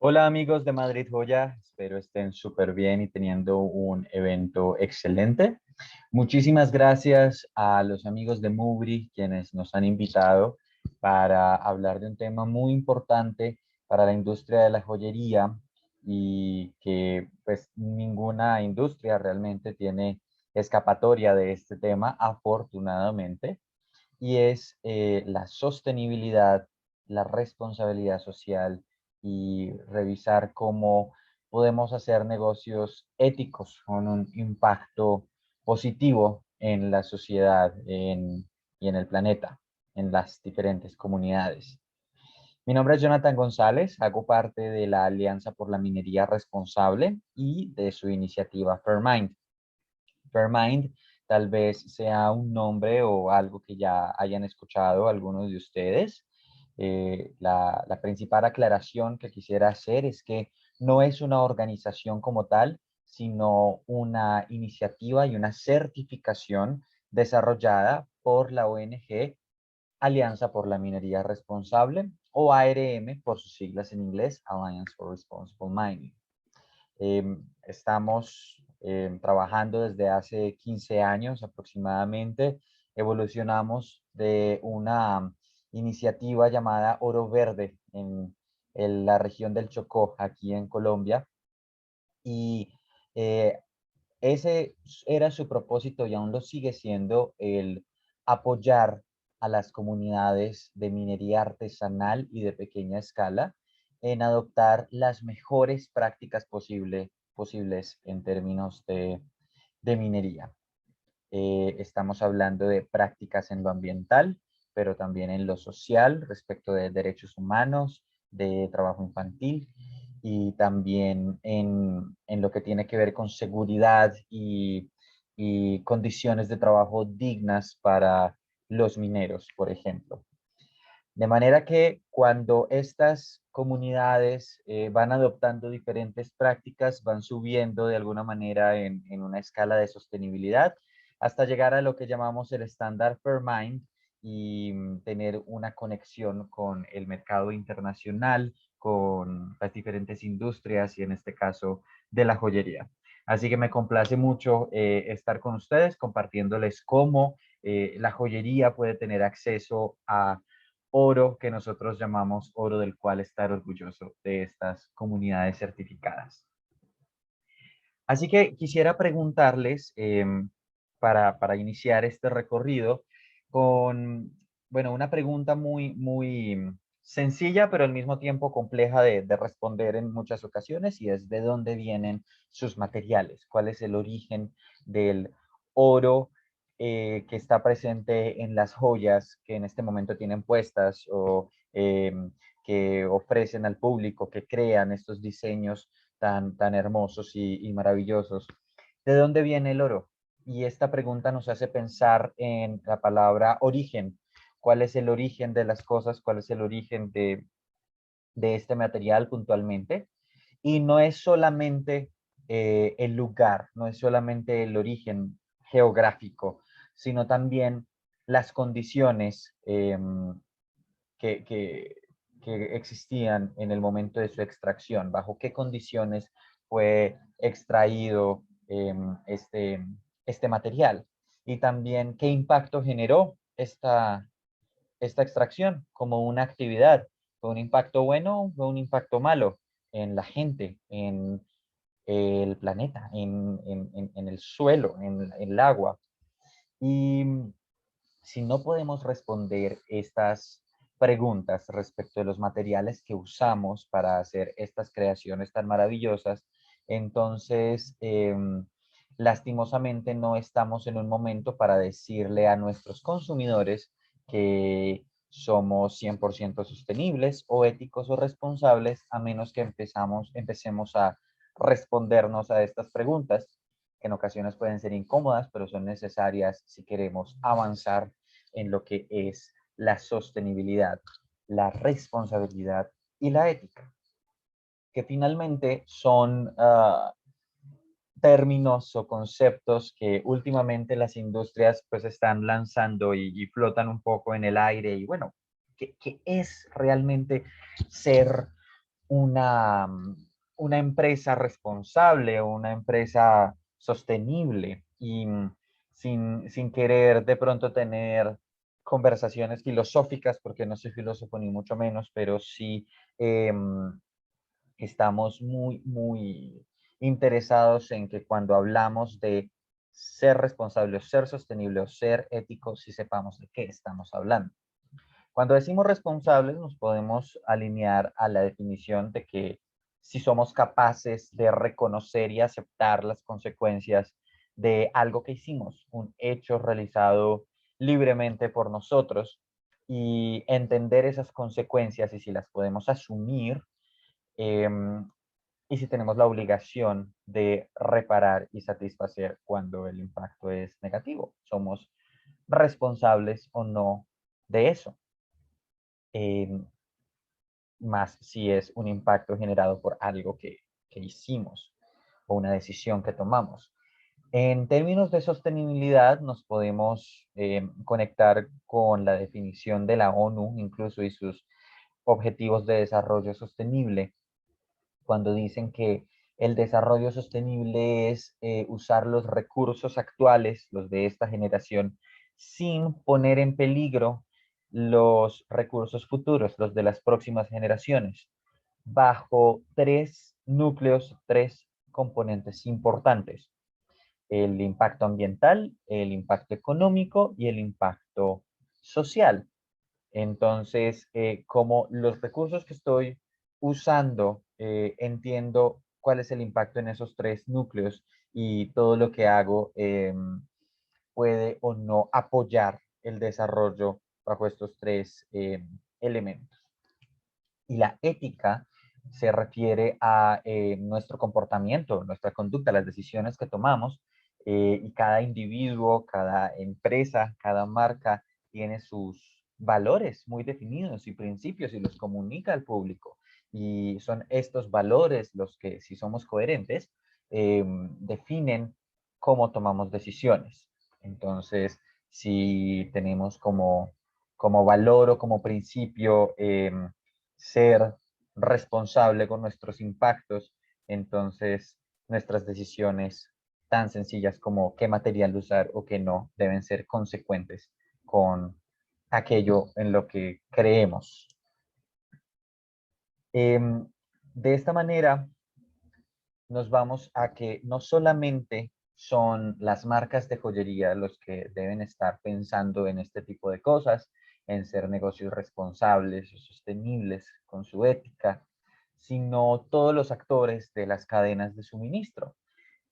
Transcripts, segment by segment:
Hola amigos de Madrid Joya, espero estén súper bien y teniendo un evento excelente. Muchísimas gracias a los amigos de Mubri quienes nos han invitado para hablar de un tema muy importante para la industria de la joyería y que pues ninguna industria realmente tiene escapatoria de este tema, afortunadamente, y es la sostenibilidad, la responsabilidad social y revisar cómo podemos hacer negocios éticos con un impacto positivo en la sociedad y en el planeta, en las diferentes comunidades. Mi nombre es Jonathan González, hago parte de la Alianza por la Minería Responsable y de su iniciativa Fairmind. Fairmind tal vez sea un nombre o algo que ya hayan escuchado algunos de ustedes. La principal aclaración que quisiera hacer es que no es una organización como tal, sino una iniciativa y una certificación desarrollada por la ONG Alianza por la Minería Responsable, o ARM por sus siglas en inglés, Alliance for Responsible Mining. Estamos trabajando desde hace 15 años aproximadamente. Evolucionamos de una iniciativa llamada Oro Verde en la región del Chocó, aquí en Colombia. Y eh, ese era su propósito y aún lo sigue siendo, el apoyar a las comunidades de minería artesanal y de pequeña escala en adoptar las mejores prácticas posibles en términos de minería. Estamos hablando de prácticas en lo ambiental, pero también en lo social, respecto de derechos humanos, de trabajo infantil y también en lo que tiene que ver con seguridad y condiciones de trabajo dignas para los mineros, por ejemplo. De manera que cuando estas comunidades van adoptando diferentes prácticas, van subiendo de alguna manera en una escala de sostenibilidad hasta llegar a lo que llamamos el estándar Fairmind y tener una conexión con el mercado internacional, con las diferentes industrias y en este caso de la joyería. Así que me complace mucho estar con ustedes compartiéndoles cómo la joyería puede tener acceso a oro que nosotros llamamos oro, del cual estar orgulloso de estas comunidades certificadas. Así que quisiera preguntarles, para iniciar este recorrido, con, bueno, una pregunta muy sencilla, pero al mismo tiempo compleja de responder en muchas ocasiones, y es: ¿de dónde vienen sus materiales? ¿Cuál es el origen del oro que está presente en las joyas que en este momento tienen puestas o que ofrecen al público, que crean estos diseños tan hermosos y maravillosos? ¿De dónde viene el oro? Y esta pregunta nos hace pensar en la palabra origen. ¿Cuál es el origen de las cosas? ¿Cuál es el origen de este material puntualmente? Y no es solamente el lugar, no es solamente el origen geográfico, sino también las condiciones que, que, que existían en el momento de su extracción, bajo qué condiciones fue extraído este material, y también qué impacto generó esta extracción como una actividad. ¿Fue un impacto bueno o fue un impacto malo en la gente, en el planeta, en el suelo, en el agua? Y si no podemos responder estas preguntas respecto de los materiales que usamos para hacer estas creaciones tan maravillosas, entonces lastimosamente no estamos en un momento para decirle a nuestros consumidores que somos 100% sostenibles o éticos o responsables, a menos que empecemos a respondernos a estas preguntas, que en ocasiones pueden ser incómodas, pero son necesarias si queremos avanzar en lo que es la sostenibilidad, la responsabilidad y la ética, que finalmente son términos o conceptos que últimamente las industrias pues están lanzando y flotan un poco en el aire. Y bueno, ¿qué es realmente ser una, una empresa responsable, una empresa sostenible y sin querer de pronto tener conversaciones filosóficas, porque no soy filósofo ni mucho menos, pero sí estamos muy interesados en que cuando hablamos de ser responsable o ser sostenible o ser ético, sí sepamos de qué estamos hablando. Cuando decimos responsables, nos podemos alinear a la definición de que si somos capaces de reconocer y aceptar las consecuencias de algo que hicimos, un hecho realizado libremente por nosotros, y entender esas consecuencias y si las podemos asumir, y si tenemos la obligación de reparar y satisfacer cuando el impacto es negativo. Somos responsables o no de eso. Eh, Más si es un impacto generado por algo que hicimos o una decisión que tomamos. En términos de sostenibilidad, nos podemos conectar con la definición de la ONU, incluso y sus objetivos de desarrollo sostenible, cuando dicen que el desarrollo sostenible es usar los recursos actuales, los de esta generación, sin poner en peligro los recursos futuros, los de las próximas generaciones, bajo tres núcleos, tres componentes importantes: el impacto ambiental, el impacto económico y el impacto social. Entonces, como los recursos que estoy usando, entiendo cuál es el impacto en esos tres núcleos y todo lo que hago puede o no apoyar el desarrollo bajo estos tres elementos. Y la ética se refiere a nuestro comportamiento, nuestra conducta, las decisiones que tomamos, y cada individuo, cada empresa, cada marca tiene sus valores muy definidos y principios y los comunica al público. Y son estos valores los que, si somos coherentes, definen cómo tomamos decisiones. Entonces, si tenemos como valor o como principio ser responsable con nuestros impactos, entonces nuestras decisiones tan sencillas como qué material usar o qué no deben ser consecuentes con aquello en lo que creemos. De esta manera nos vamos a que no solamente son las marcas de joyería los que deben estar pensando en este tipo de cosas, en ser negocios responsables o sostenibles con su ética, sino todos los actores de las cadenas de suministro.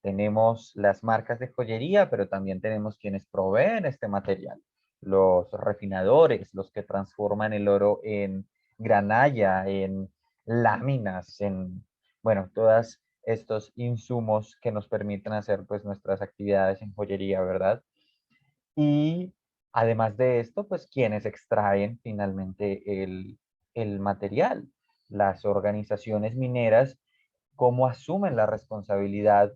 Tenemos las marcas de joyería, pero también tenemos quienes proveen este material, los refinadores, los que transforman el oro en granalla, en láminas, en, bueno, todos estos insumos que nos permiten hacer pues nuestras actividades en joyería, ¿verdad? Y además de esto, pues quienes extraen finalmente el material, las organizaciones mineras, cómo asumen la responsabilidad,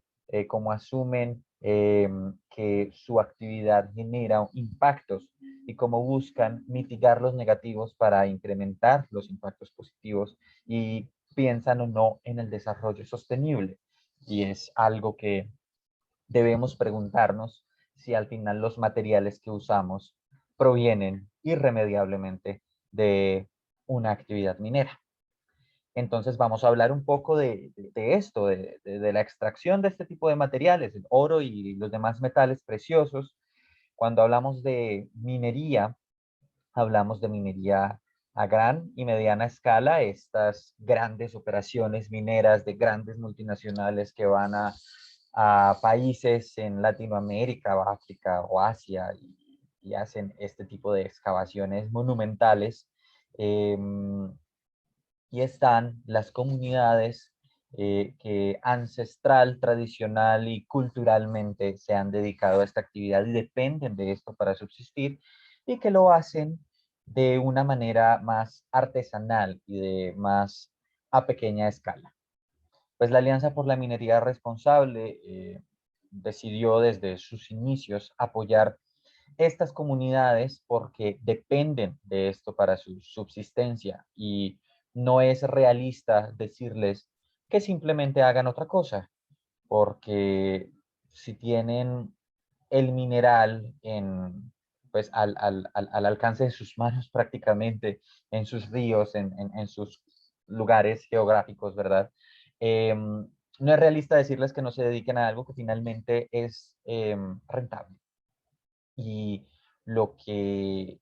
cómo asumen que su actividad genera impactos y cómo buscan mitigar los negativos para incrementar los impactos positivos y piensan o no en el desarrollo sostenible. Y es algo que debemos preguntarnos si al final los materiales que usamos provienen irremediablemente de una actividad minera. Entonces vamos a hablar un poco de esto, de la extracción de este tipo de materiales, el oro y los demás metales preciosos. Cuando hablamos de minería, hablamos de minería a gran y mediana escala, estas grandes operaciones mineras de grandes multinacionales que van a países en Latinoamérica, o África o Asia y hacen este tipo de excavaciones monumentales. Y están las comunidades que ancestral, tradicional y culturalmente se han dedicado a esta actividad y dependen de esto para subsistir y que lo hacen de una manera más artesanal y de más a pequeña escala. Pues la Alianza por la Minería Responsable decidió desde sus inicios apoyar estas comunidades porque dependen de esto para su subsistencia y no es realista decirles que simplemente hagan otra cosa, porque si tienen el mineral pues, al alcance de sus manos prácticamente, en sus ríos, en sus lugares geográficos, ¿verdad? No es realista decirles que no se dediquen a algo que finalmente es rentable. Y lo que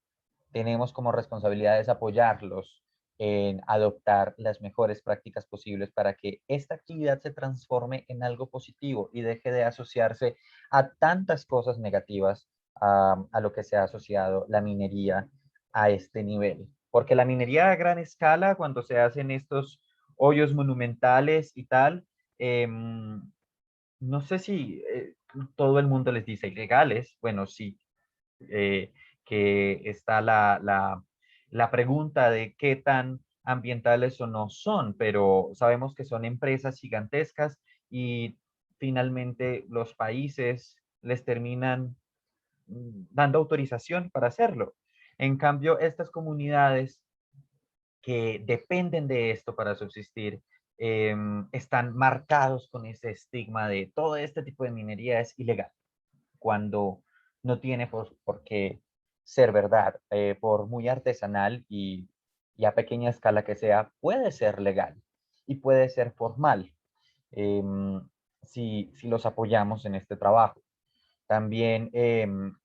tenemos como responsabilidad es apoyarlos en adoptar las mejores prácticas posibles para que esta actividad se transforme en algo positivo y deje de asociarse a tantas cosas negativas a lo que se ha asociado la minería a este nivel. Porque la minería a gran escala, cuando se hacen estos hoyos monumentales y tal, no sé si todo el mundo les dice ilegales. Bueno, sí, eh, que está la pregunta de qué tan ambientales o no son, pero sabemos que son empresas gigantescas y finalmente los países les terminan dando autorización para hacerlo. En cambio, estas comunidades que dependen de esto para subsistir, están marcados con ese estigma de todo este tipo de minería es ilegal cuando no tiene por qué ser verdad. Por muy artesanal y a pequeña escala que sea, puede ser legal y puede ser formal, si los apoyamos en este trabajo. También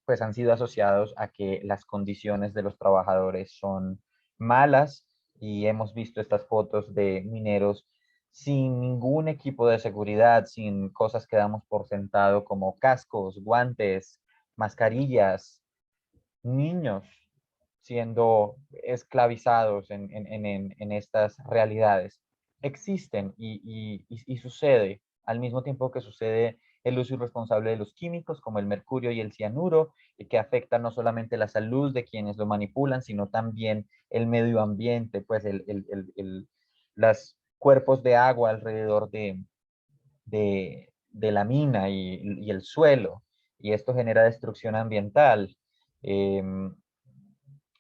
pues han sido asociados a que las condiciones de los trabajadores son malas y hemos visto estas fotos de mineros sin ningún equipo de seguridad, sin cosas que damos por sentado como cascos, guantes, mascarillas, niños siendo esclavizados en estas realidades. Existen y sucede al mismo tiempo que sucede el uso irresponsable de los químicos como el mercurio y el cianuro, y que afecta no solamente la salud de quienes lo manipulan, sino también el medio ambiente, pues los cuerpos de agua alrededor de la mina y el suelo, y esto genera destrucción ambiental. Em,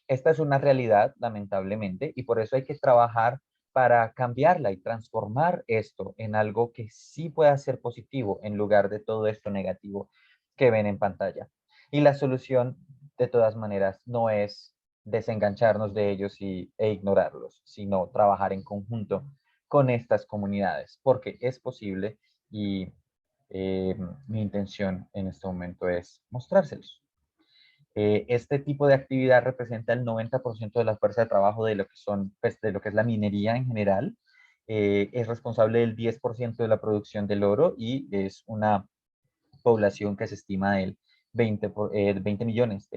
Esta es una realidad, lamentablemente, y por eso hay que trabajar para cambiarla y transformar esto en algo que sí pueda ser positivo en lugar de todo esto negativo que ven en pantalla. Y la solución, de todas maneras, no es desengancharnos de ellos e ignorarlos, sino trabajar en conjunto con estas comunidades, porque es posible y mi intención en este momento es mostrárselos. Este tipo de actividad representa el 90% de la fuerza de trabajo de lo que son, pues, de lo que es la minería en general. Es responsable del 10% de la producción del oro y es una población que se estima del 20 millones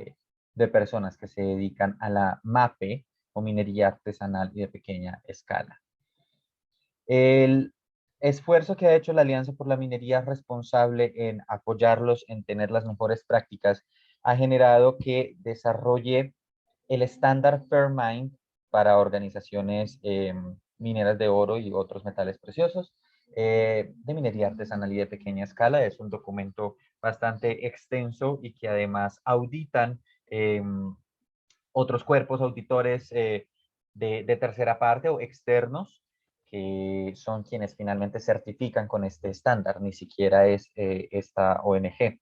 de personas que se dedican a la MAPE o minería artesanal y de pequeña escala. El esfuerzo que ha hecho la Alianza por la Minería responsable en apoyarlos, en tener las mejores prácticas, ha generado que desarrolle el estándar Fairmine para organizaciones mineras de oro y otros metales preciosos, de minería artesanal y de pequeña escala. Es un documento bastante extenso y que además auditan otros cuerpos auditores de tercera parte o externos, que son quienes finalmente certifican con este estándar, ni siquiera es esta ONG.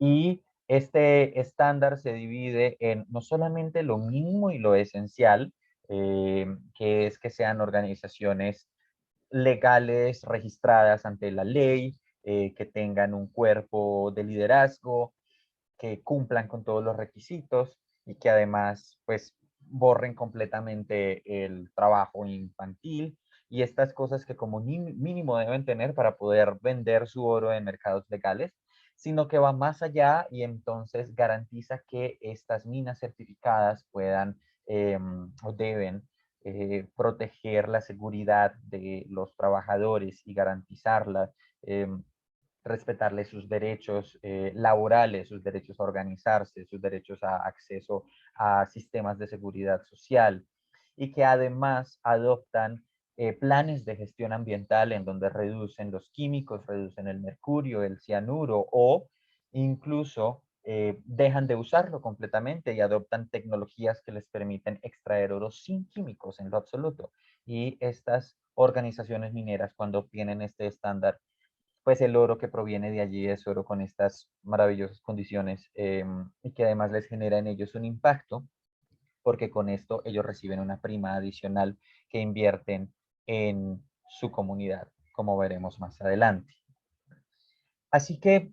Y este estándar se divide en no solamente lo mínimo y lo esencial, que es que sean organizaciones legales, registradas ante la ley, que tengan un cuerpo de liderazgo, que cumplan con todos los requisitos y que además pues borren completamente el trabajo infantil y estas cosas que como mínimo deben tener para poder vender su oro en mercados legales, sino que va más allá y entonces garantiza que estas minas certificadas puedan o deben proteger la seguridad de los trabajadores y garantizarla, respetarles sus derechos laborales, sus derechos a organizarse, sus derechos a acceso a sistemas de seguridad social y que además adoptan planes de gestión ambiental en donde reducen los químicos, reducen el mercurio, el cianuro o incluso dejan de usarlo completamente y adoptan tecnologías que les permiten extraer oro sin químicos en lo absoluto. Y estas organizaciones mineras, cuando obtienen este estándar, pues el oro que proviene de allí es oro con estas maravillosas condiciones, y que además les genera en ellos un impacto, porque con esto ellos reciben una prima adicional que invierten en su comunidad, como veremos más adelante. Así que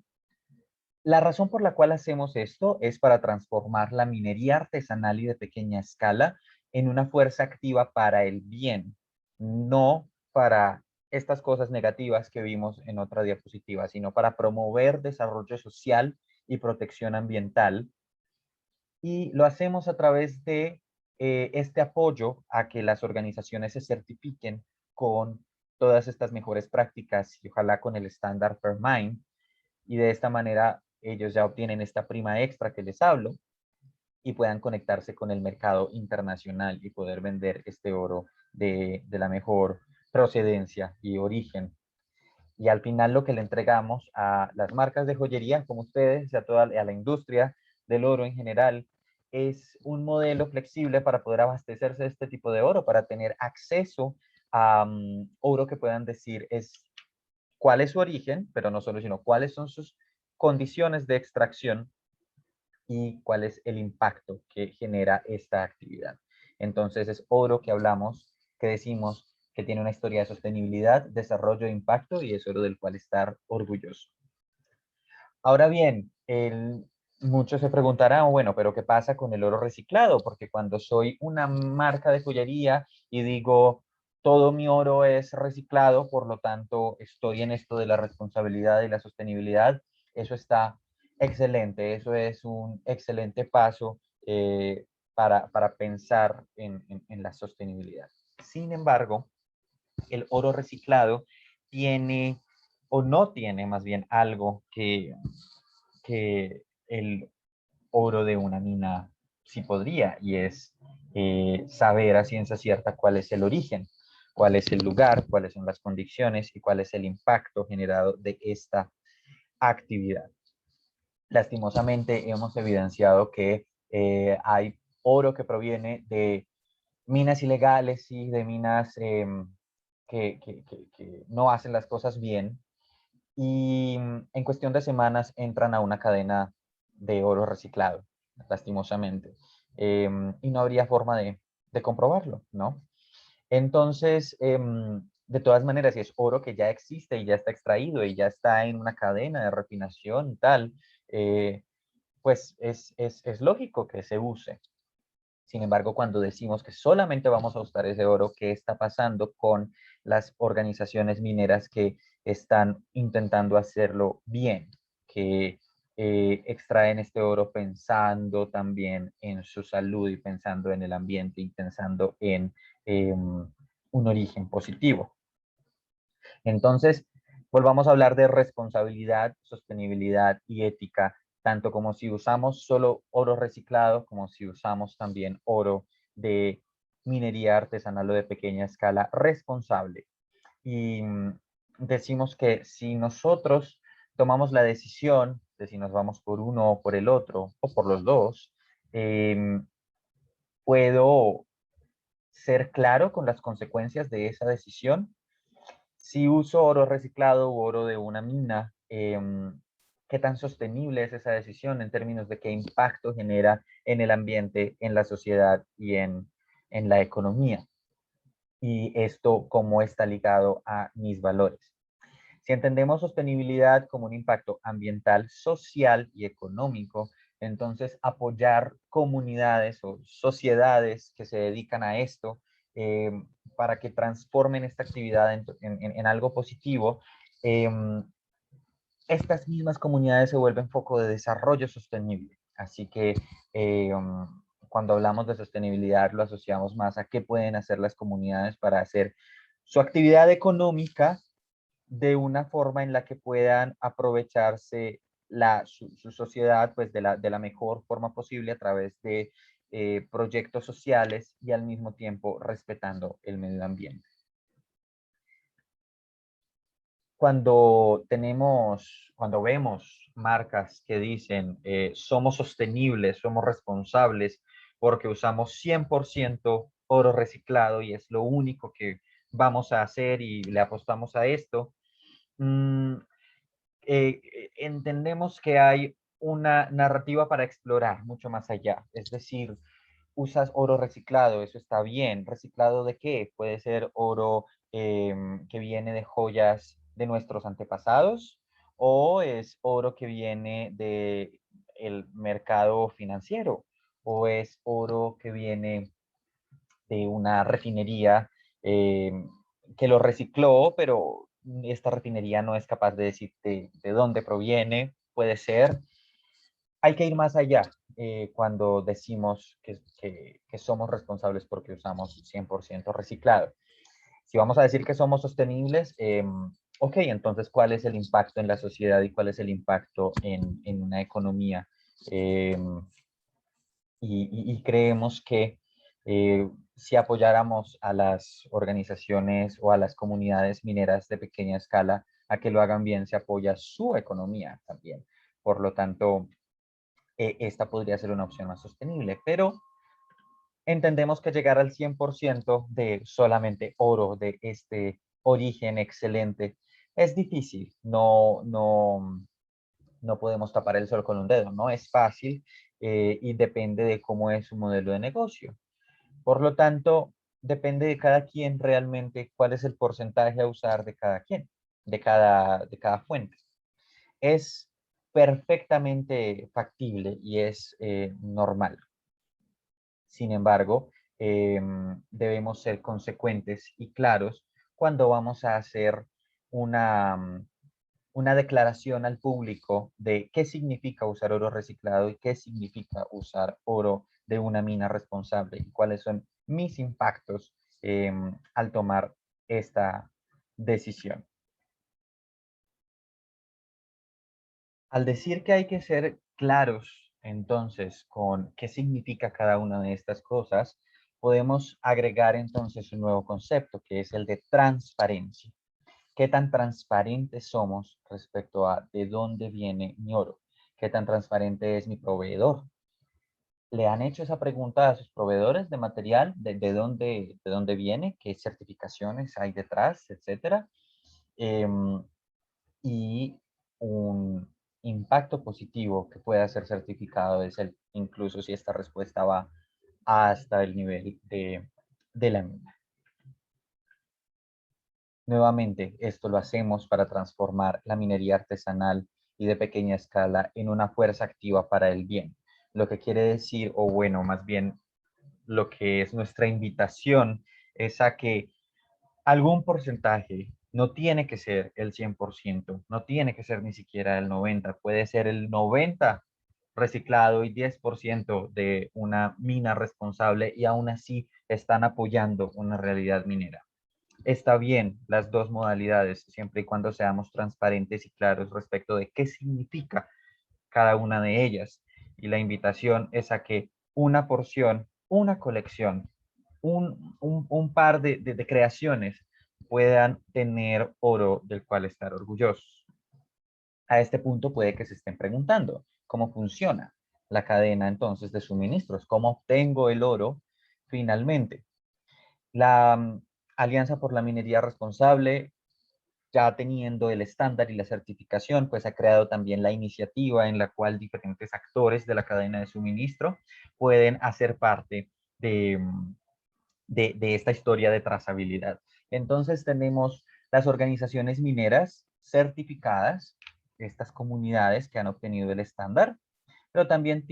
la razón por la cual hacemos esto es para transformar la minería artesanal y de pequeña escala en una fuerza activa para el bien, no para estas cosas negativas que vimos en otra diapositiva, sino para promover desarrollo social y protección ambiental. Y lo hacemos a través de este apoyo a que las organizaciones se certifiquen con todas estas mejores prácticas y ojalá con el estándar Fairmine, y de esta manera ellos ya obtienen esta prima extra que les hablo y puedan conectarse con el mercado internacional y poder vender este oro de la mejor procedencia y origen. Y al final lo que le entregamos a las marcas de joyería, como ustedes, y a toda a la industria del oro en general, es un modelo flexible para poder abastecerse de este tipo de oro, para tener acceso a oro que puedan decir es cuál es su origen, pero no solo, sino cuáles son sus condiciones de extracción y cuál es el impacto que genera esta actividad. Entonces es oro que hablamos, que decimos que tiene una historia de sostenibilidad, desarrollo e impacto y es oro del cual estar orgulloso. Ahora bien, muchos se preguntarán, bueno, pero ¿qué pasa con el oro reciclado? Porque cuando soy una marca de joyería y digo, todo mi oro es reciclado, por lo tanto, estoy en esto de la responsabilidad y la sostenibilidad, eso está excelente, eso es un excelente paso para pensar en la sostenibilidad. Sin embargo, el oro reciclado tiene o no tiene más bien algo que el oro de una mina sí podría, y es saber a ciencia cierta cuál es el origen, cuál es el lugar, cuáles son las condiciones y cuál es el impacto generado de esta actividad. Lastimosamente hemos evidenciado que hay oro que proviene de minas ilegales y de minas que no hacen las cosas bien, y en cuestión de semanas entran a una cadena de oro reciclado, lastimosamente. Y no habría forma de comprobarlo, ¿no? Entonces, de todas maneras, si es oro que ya existe y ya está extraído y ya está en una cadena de refinación y tal, eh, pues es lógico que se use. Sin embargo, cuando decimos que solamente vamos a usar ese oro, ¿qué está pasando con las organizaciones mineras que están intentando hacerlo bien? Que extraen este oro pensando también en su salud y pensando en el ambiente y pensando en un origen positivo. Entonces, volvamos a hablar de responsabilidad, sostenibilidad y ética, tanto como si usamos solo oro reciclado, como si usamos también oro de minería artesanal o de pequeña escala responsable. Y decimos que si nosotros tomamos la decisión de si nos vamos por uno o por el otro, o por los dos, puedo ser claro con las consecuencias de esa decisión. Si uso oro reciclado u oro de una mina, ¿qué tan sostenible es esa decisión en términos de qué impacto genera en el ambiente, en la sociedad y en la economía? Y esto, ¿cómo está ligado a mis valores? Si entendemos sostenibilidad como un impacto ambiental, social y económico, entonces apoyar comunidades o sociedades que se dedican a esto, eh, para que transformen esta actividad en algo positivo, eh, estas mismas comunidades se vuelven foco de desarrollo sostenible. Así que cuando hablamos de sostenibilidad lo asociamos más a qué pueden hacer las comunidades para hacer su actividad económica de una forma en la que puedan aprovecharse su sociedad pues de la mejor forma posible a través de proyectos sociales y al mismo tiempo respetando el medio ambiente. Cuando vemos marcas que dicen somos sostenibles, somos responsables porque usamos 100% oro reciclado y es lo único que vamos a hacer y le apostamos a esto, mm, entendemos que hay una narrativa para explorar mucho más allá. Es decir, usas oro reciclado, eso está bien. ¿Reciclado de qué? Puede ser oro que viene de joyas de nuestros antepasados o es oro que viene de el mercado financiero o es oro que viene de una refinería eh, que lo recicló, pero esta refinería no es capaz de decir de dónde proviene, puede ser. Hay que ir más allá cuando decimos que somos responsables porque usamos 100% reciclado. Si vamos a decir que somos sostenibles, ok, entonces, ¿cuál es el impacto en la sociedad y cuál es el impacto en una economía? Eh, y creemos que si apoyáramos a las organizaciones o a las comunidades mineras de pequeña escala a que lo hagan bien, se apoya su economía también. Por lo tanto, esta podría ser una opción más sostenible, pero entendemos que llegar al 100% de solamente oro de este origen excelente es difícil. No podemos tapar el sol con un dedo, no es fácil y depende de cómo es su modelo de negocio. Por lo tanto, depende de cada quien realmente cuál es el porcentaje a usar de cada quien, de cada fuente. Es perfectamente factible y es normal. Sin embargo, debemos ser consecuentes y claros cuando vamos a hacer una, una declaración al público de qué significa usar oro reciclado y qué significa usar oro de una mina responsable y cuáles son mis impactos al tomar esta decisión. Al decir que hay que ser claros entonces con qué significa cada una de estas cosas, podemos agregar entonces un nuevo concepto que es el de transparencia. ¿Qué tan transparentes somos respecto a de dónde viene mi oro? ¿Qué tan transparente es mi proveedor? ¿Le han hecho esa pregunta a sus proveedores de material? ¿De dónde viene? ¿Qué certificaciones hay detrás? Etcétera. Em, y un impacto positivo que pueda ser certificado es el, incluso si esta respuesta va hasta el nivel de la mina. Nuevamente, esto lo hacemos para transformar la minería artesanal y de pequeña escala en una fuerza activa para el bien. Lo que quiere decir, o bueno, más bien lo que es nuestra invitación, es a que algún porcentaje, no tiene que ser el 100%, no tiene que ser ni siquiera el 90%, puede ser el 90% reciclado y 10% de una mina responsable y aún así están apoyando una realidad minera. Está bien las dos modalidades, siempre y cuando seamos transparentes y claros respecto de qué significa cada una de ellas. Y la invitación es a que una porción, una colección, un par de creaciones puedan tener oro del cual estar orgullosos. A este punto puede que se estén preguntando cómo funciona la cadena entonces de suministros, cómo obtengo el oro finalmente. La Alianza por la Minería Responsable, ya teniendo el estándar y la certificación, pues ha creado también la iniciativa en la cual diferentes actores de la cadena de suministro pueden hacer parte de esta historia de trazabilidad. Entonces tenemos las organizaciones mineras certificadas, estas comunidades que han obtenido el estándar, pero también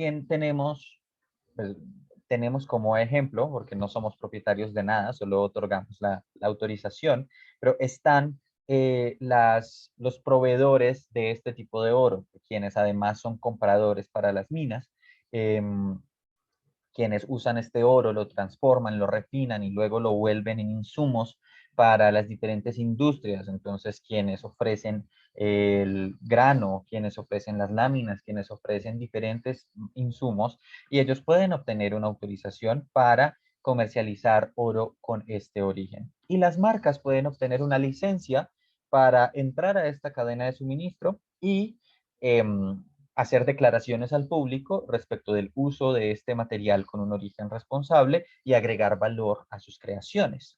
pues, tenemos como ejemplo, porque no somos propietarios de nada, solo otorgamos la autorización, pero están los proveedores de este tipo de oro, quienes además son compradores para las minas, quienes usan este oro, lo transforman, lo refinan y luego lo vuelven en insumos para las diferentes industrias. Entonces, quienes ofrecen el grano, quienes ofrecen las láminas, quienes ofrecen diferentes insumos y ellos pueden obtener una autorización para comercializar oro con este origen. Y las marcas pueden obtener una licencia para entrar a esta cadena de suministro y hacer declaraciones al público respecto del uso de este material con un origen responsable y agregar valor a sus creaciones.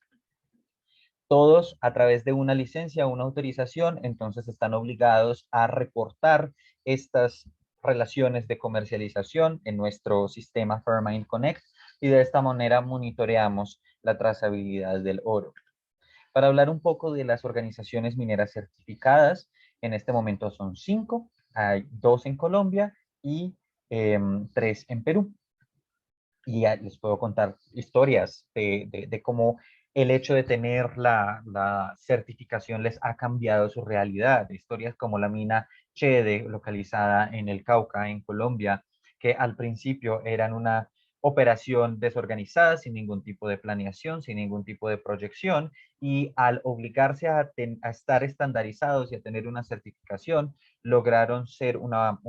Todos a través de una licencia o una autorización, entonces están obligados a reportar estas relaciones de comercialización en nuestro sistema Fairmind Connect y de esta manera monitoreamos la trazabilidad del oro. Para hablar un poco de las organizaciones mineras certificadas, en este momento son 5, hay 2 en Colombia y 3 en Perú. Y ya les puedo contar historias de cómo el hecho de tener la certificación les ha cambiado su realidad. Historias como la mina Chede, localizada en el Cauca, en Colombia, que al principio eran una operación desorganizada, sin ningún tipo de planeación, sin ningún tipo de proyección, y al obligarse a estar estandarizados y a tener una certificación, lograron ser una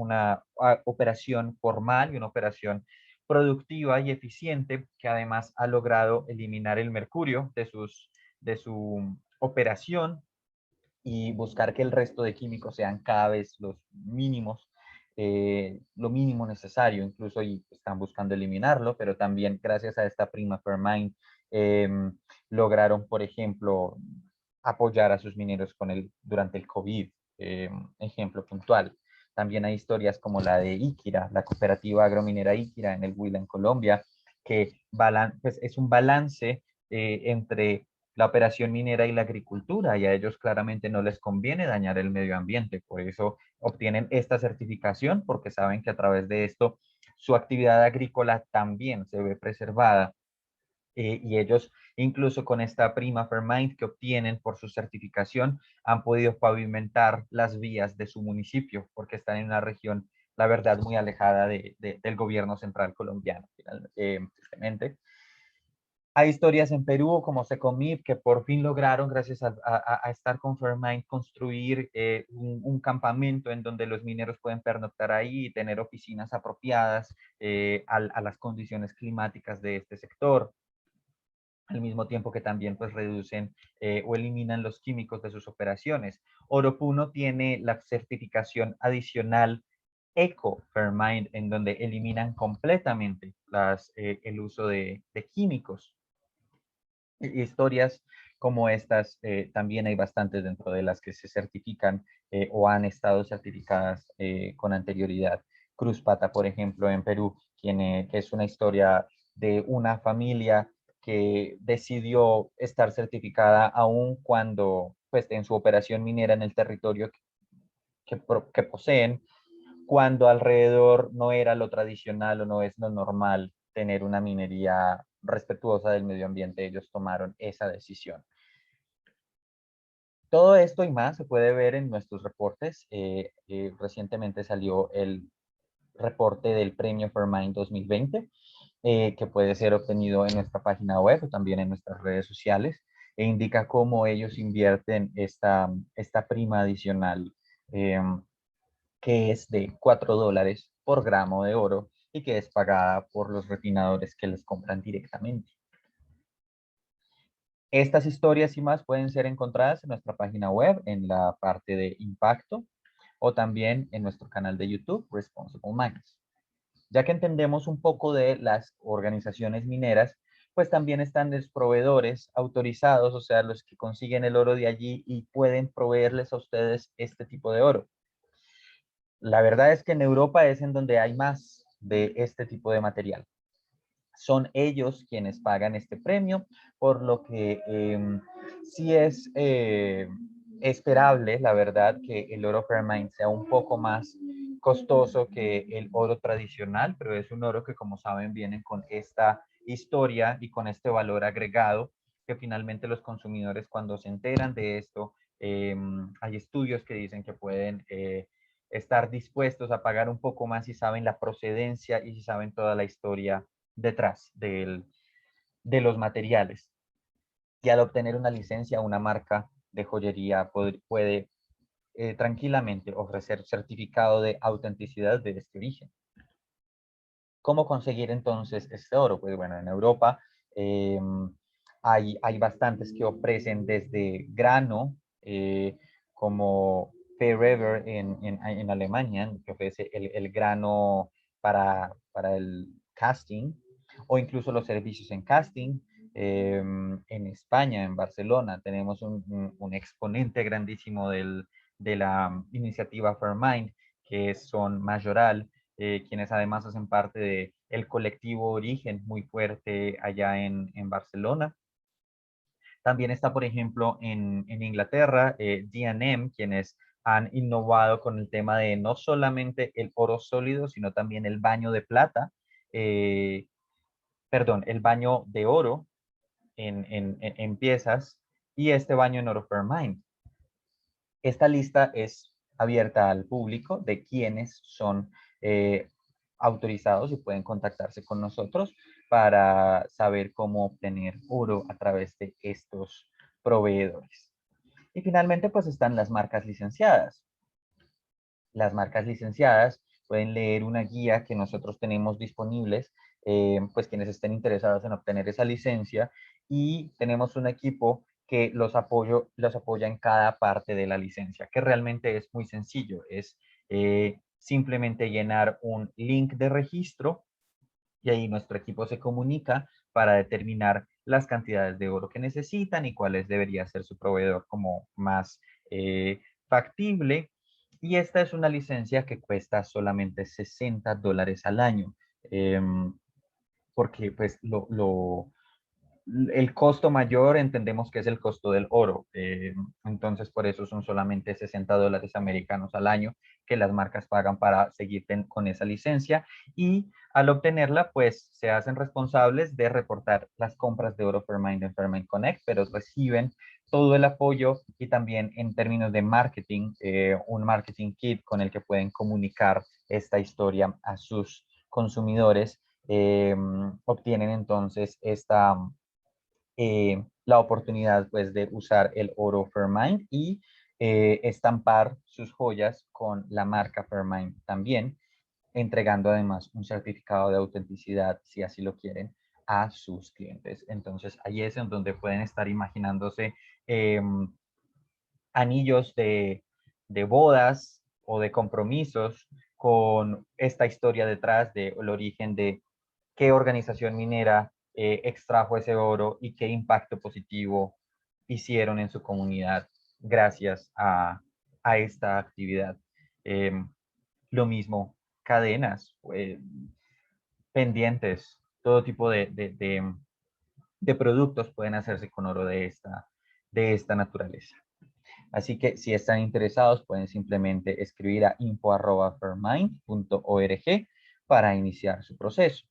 operación formal y una operación productiva y eficiente, que además ha logrado eliminar el mercurio de su operación y buscar que el resto de químicos sean cada vez los mínimos, lo mínimo necesario, incluso y están buscando eliminarlo, pero también gracias a esta prima Fairmind eh, lograron, por ejemplo, apoyar a sus mineros durante el COVID, ejemplo puntual. También hay historias como la de Iquira, la cooperativa agrominera Iquira en el Huila, en Colombia, que pues es un balance entre la operación minera y la agricultura, y a ellos claramente no les conviene dañar el medio ambiente. Por eso obtienen esta certificación, porque saben que a través de esto su actividad agrícola también se ve preservada. Y ellos, incluso con esta prima Fairmind que obtienen por su certificación, han podido pavimentar las vías de su municipio, porque están en una región, la verdad, muy alejada del gobierno central colombiano, tristemente. Hay historias en Perú como Secomip que por fin lograron, gracias a estar con Fairmind, construir un campamento en donde los mineros pueden pernoctar ahí y tener oficinas apropiadas a las condiciones climáticas de este sector, al mismo tiempo que también pues reducen o eliminan los químicos de sus operaciones. Oropuno tiene la certificación adicional Eco Fairmind, en donde eliminan completamente el uso de químicos. Historias como estas también hay bastantes dentro de las que se certifican o han estado certificadas con anterioridad. Cruzpata, por ejemplo, en Perú, que es una historia de una familia que decidió estar certificada aun cuando, pues, en su operación minera en el territorio que poseen, cuando alrededor no era lo tradicional o no es lo normal tener una minería respetuosa del medio ambiente, ellos tomaron esa decisión. Todo esto y más se puede ver en nuestros reportes. Recientemente salió el reporte del Premio Fairmind 2020, que puede ser obtenido en nuestra página web o también en nuestras redes sociales, e indica cómo ellos invierten esta prima adicional, eh, que es de $4 por gramo de oro y que es pagada por los refinadores que les compran directamente. Estas historias y más pueden ser encontradas en nuestra página web, en la parte de impacto, o también en nuestro canal de YouTube, Responsible Mines. Ya que entendemos un poco de las organizaciones mineras, pues también están los proveedores autorizados, o sea, los que consiguen el oro de allí y pueden proveerles a ustedes este tipo de oro. La verdad es que en Europa es en donde hay más de este tipo de material. Son ellos quienes pagan este premio, por lo que sí es esperable, la verdad, que el oro Fairmind sea un poco más costoso que el oro tradicional, pero es un oro que, como saben, viene con esta historia y con este valor agregado que finalmente los consumidores, cuando se enteran de esto, hay estudios que dicen que pueden estar dispuestos a pagar un poco más si saben la procedencia y si saben toda la historia detrás de los materiales. Y al obtener una licencia, una marca de joyería puede tranquilamente ofrecer certificado de autenticidad de este origen. ¿Cómo conseguir entonces este oro? Pues bueno, en Europa eh, hay bastantes que ofrecen desde grano, como Fairever en Alemania, que ofrece el grano para el casting, o incluso los servicios en casting. En España, en Barcelona, tenemos un exponente grandísimo de la iniciativa Fairmind, que son Mayoral, quienes además hacen parte del colectivo Origen, muy fuerte allá en Barcelona. También está, por ejemplo, en Inglaterra, D&M, quienes han innovado con el tema de no solamente el oro sólido, sino también el baño de plata, eh, perdón, el baño de oro en piezas y este baño en oro Fairmind. Esta lista es abierta al público de quienes son autorizados y pueden contactarse con nosotros para saber cómo obtener oro a través de estos proveedores. Y finalmente, pues están las marcas licenciadas. Las marcas licenciadas pueden leer una guía que nosotros tenemos disponibles, pues quienes estén interesados en obtener esa licencia, y tenemos un equipo que los apoya en cada parte de la licencia, que realmente es muy sencillo, es simplemente llenar un link de registro y ahí nuestro equipo se comunica para determinar las cantidades de oro que necesitan y cuáles debería ser su proveedor como más factible. Y esta es una licencia que cuesta solamente $60 al año, porque pues el costo mayor entendemos que es el costo del oro. Entonces, por eso son solamente $60 americanos al año que las marcas pagan para seguir con esa licencia. Y al obtenerla, pues se hacen responsables de reportar las compras de oro Fairmind en Fairmind Connect, pero reciben todo el apoyo y también en términos de marketing, un marketing kit con el que pueden comunicar esta historia a sus consumidores. Obtienen entonces la oportunidad pues de usar el oro Fairmind y estampar sus joyas con la marca Fairmind también, entregando además un certificado de autenticidad, si así lo quieren, a sus clientes. Entonces ahí es en donde pueden estar imaginándose anillos de bodas o de compromisos con esta historia detrás del origen de qué organización minera extrajo ese oro y qué impacto positivo hicieron en su comunidad gracias a esta actividad. Eh, lo mismo, cadenas, pendientes, todo tipo de productos pueden hacerse con oro de esta naturaleza. Así que si están interesados, pueden simplemente escribir a info@fairmind.org para iniciar su proceso.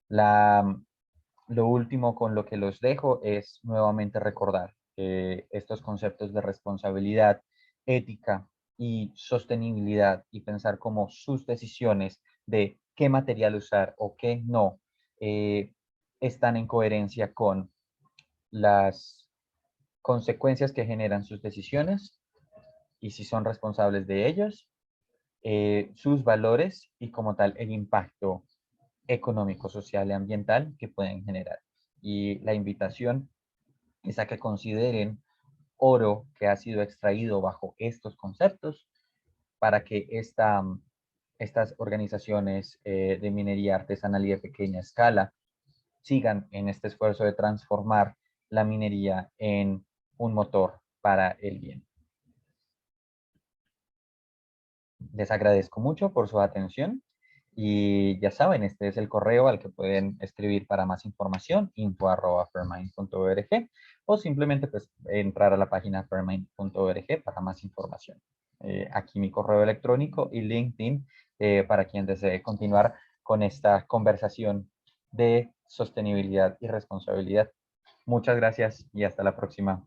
Lo último con lo que los dejo es nuevamente recordar que estos conceptos de responsabilidad, ética y sostenibilidad y pensar como sus decisiones de qué material usar o qué no están en coherencia con las consecuencias que generan sus decisiones y si son responsables de ellos, sus valores y como tal el impacto económico, social y ambiental que pueden generar. Y la invitación es a que consideren oro que ha sido extraído bajo estos conceptos para que estas organizaciones de minería artesanal y de pequeña escala sigan en este esfuerzo de transformar la minería en un motor para el bien. Les agradezco mucho por su atención y ya saben, este es el correo al que pueden escribir para más información, info@fairmind.org, o simplemente pues entrar a la página fairmind.org para más información. Aquí mi correo electrónico y LinkedIn para quien desee continuar con esta conversación de sostenibilidad y responsabilidad. Muchas gracias y hasta la próxima.